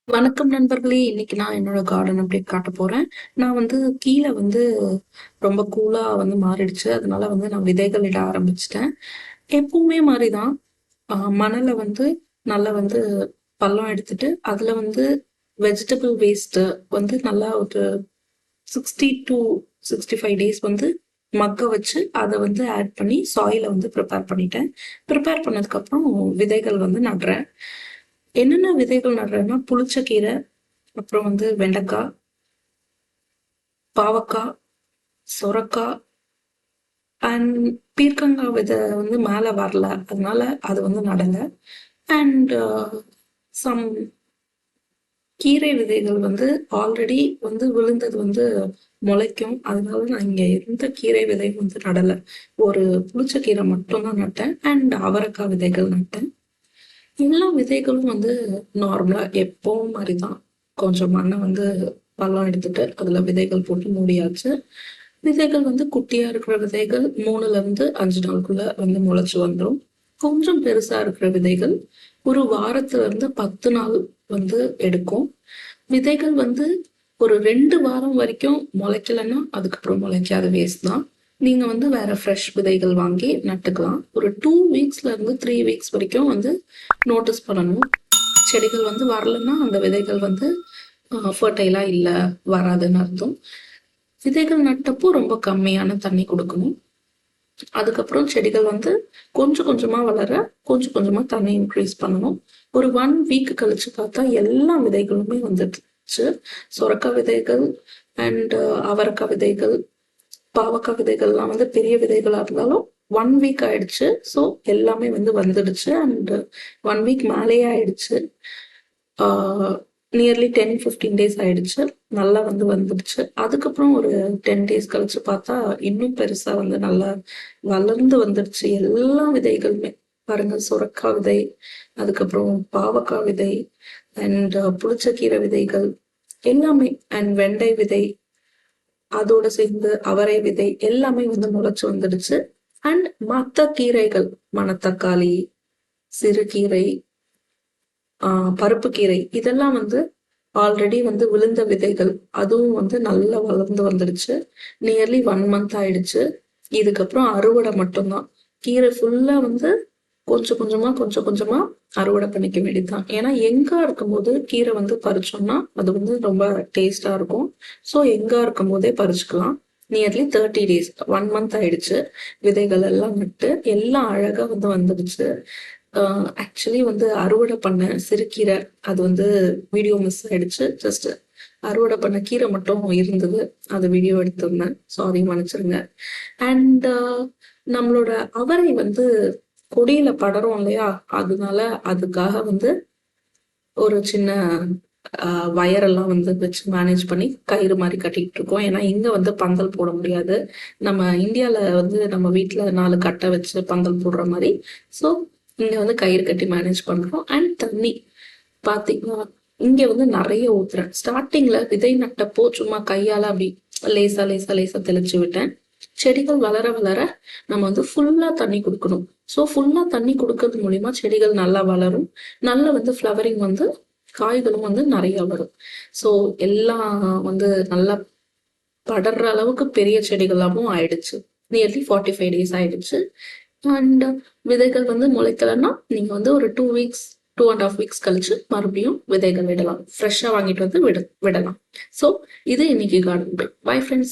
வணக்கம் நண்பர்களே! இன்னைக்கு நான் என்னோட கார்டன் அப்டேட் காட்ட போறேன். நான் வந்து கீழ வந்து ரொம்ப கூலா மாறிடுச்சு. அதனால நான் விதைகள் இட ஆரம்பிச்சுட்டேன். எப்பவுமே மாரி தான். மணல நல்லா பள்ளம் எடுத்துட்டு, அதுல வெஜிடபிள் வேஸ்ட் நல்லா ஒரு 60 டூ 65 டேஸ் மக்க வச்சு அத ஆட் பண்ணி சாயில ப்ரிப்பேர் பண்ணிட்டேன். ப்ரிப்பேர் பண்ணதுக்கப்புறம் விதைகள் நடுறேன். என்னென்ன விதைகள் நடுறேன்னா, புளிச்ச கீரை, அப்புறம் வெண்டைக்கா, பாவக்கா, சொரக்கா அண்ட் பீர்க்கங்கா விதை மேல வரல. அதனால அது நடல. அண்ட் சம் கீரை விதைகள் ஆல்ரெடி விழுந்தது முளைக்கும். அதனால நான் இங்க எந்த கீரை விதையும் நடல. ஒரு புளிச்ச கீரை மட்டும் தான் நட்டேன். அண்ட் அவரைக்காய் விதைகள் நட்டேன். எல்லா விதைகளும் நார்மலா எப்பவும் மாரிதான். கொஞ்சம் மண்ணை பள்ளம் எடுத்துட்டு அதுல விதைகள் போட்டு மூடியாச்சு. விதைகள் குட்டியா இருக்கிற விதைகள் 3ல இருந்து 5 நாளுக்குள்ள முளைச்சு வந்துரும். கொஞ்சம் பெருசா இருக்கிற விதைகள் ஒரு வாரத்துல இருந்து 10 நாள் எடுக்கும். விதைகள் ஒரு 2 வாரம் வரைக்கும் முளைக்கலன்னா அதுக்கப்புறம் முளைக்காத வேஸ்ட் தான். நீங்க வேற ஃப்ரெஷ் விதைகள் வாங்கி நட்டுக்கலாம். ஒரு 2 வீக்ஸ்ல இருந்து 3 வீக்ஸ் வரைக்கும் நோட்டீஸ் பண்ணணும். செடிகள் வரலன்னா அந்த விதைகள் ஃபர்டைலா இல்ல, வராதுன்னு அர்த்தம். விதைகள் நட்டப்போ ரொம்ப கம்மியான தண்ணி கொடுக்கணும். அதுக்கப்புறம் செடிகள் கொஞ்சம் கொஞ்சமா வளர கொஞ்சம் கொஞ்சமா தண்ணி இன்க்ரீஸ் பண்ணணும். ஒரு 1 வீக் கழிச்சு பார்த்தா எல்லா விதைகளுமே வந்துடுச்சு. சொரக்காய் விதைகள் அண்ட் அவரைக்காய் விதைகள், பாவக்காய் விதைகள்லாம் பெரிய விதைகளா இருந்தாலும் 1 வீக் ஆயிடுச்சு. ஸோ எல்லாமே வந்துடுச்சு. அண்ட் 1 வீக் மேலேயே ஆயிடுச்சு. நியர்லி 10-15 டேஸ் ஆயிடுச்சு. நல்லா வந்துடுச்சு. அதுக்கப்புறம் ஒரு 10 டேஸ் கழிச்சு பார்த்தா இன்னும் பெருசா நல்லா வளர்ந்து வந்துடுச்சு. எல்லா விதைகளுமே பாருங்க, சுரக்காய் விதை, அதுக்கப்புறம் பாவக்காய் விதை அண்ட் புளிச்சக்கீரை விதைகள் எல்லாமே, அண்ட் வெண்டை விதை, அதோட சேர்ந்து அவரை விதை எல்லாமே முளைச்சு வந்துடுச்சு. அண்ட் மத்த கீரைகள், மணத்தக்காளி, சிறுகீரை, பருப்பு கீரை இதெல்லாம் ஆல்ரெடி விழுந்த விதைகள். அதுவும் நல்லா வளர்ந்து வந்துடுச்சு. நியர்லி 1 மந்த் ஆயிடுச்சு. இதுக்கப்புறம் அறுவடை மட்டும்தான். கீரை ஃபுல்லா கொஞ்சம் கொஞ்சமா கொஞ்சம் கொஞ்சமா அறுவடை பண்ணிக்க வேண்டியதுதான். ஏன்னா எங்கா இருக்கும்போது கீரை பறிச்சோம்னா அது ரொம்ப டேஸ்டா இருக்கும். ஸோ எங்கா இருக்கும் போதே பறிச்சுக்கலாம். நியர்லி 30 டேஸ், 1 மந்த் ஆயிடுச்சு. விதைகள் எல்லாம் நட்டு எல்லாம் அழகா வந்துடுச்சு. ஆக்சுவலி அறுவடை பண்ண சிறுகீரை அது வீடியோ மிஸ் ஆயிடுச்சு. ஜஸ்ட் அறுவடை பண்ண கீரை மட்டும் இருந்தது. அது வீடியோ எடுத்திருந்தேன். சாரி, மன்னிச்சிருங்க. அண்ட் நம்மளோட அவரை கொடியில படரும் இல்லையா, அதனால அதுக்காக ஒரு சின்ன வயரெல்லாம் வச்சு மேனேஜ் பண்ணி கயிறு மாதிரி கட்டிக்கிட்டு இருக்கோம். ஏன்னா இங்க பந்தல் போட முடியாது. நம்ம இந்தியால நம்ம வீட்டுல 4 கட்டை வச்சு பந்தல் போடுற மாதிரி. ஸோ இங்க கயிறு கட்டி மேனேஜ் பண்றோம். அண்ட் தண்ணி பாத்தீங்கன்னா இங்க நிறைய ஊத்துறேன். ஸ்டார்டிங்ல விதை நட்டப்போ சும்மா கையால அப்படி லேசா லேசா லேசா தெளிச்சு விட்டேன். செடிகள் வளர வளர நம்ம ஃபுல்லா தண்ணி கொடுக்கணும். ஸோ ஃபுல்லா தண்ணி கொடுக்கறது மூலியமா செடிகள் நல்லா வளரும். நல்ல ஃப்ளவரிங் காய்களும் நிறைய வரும். ஸோ எல்லாம் நல்லா படர்ற அளவுக்கு பெரிய செடிகளாகவும் ஆயிடுச்சு. நியர்லி 45 டேஸ் ஆயிடுச்சு. அண்ட் விதைகள் முளைக்கலன்னா நீங்க ஒரு 2 வீக்ஸ் 2.5 வீக்ஸ் கழிச்சு மறுபடியும் விதைகள் விடலாம். ஃப்ரெஷ்ஷா வாங்கிட்டு விடலாம். ஸோ இது இன்னைக்கு கார்டன் பை ஃப்ரெண்ட்ஸ்.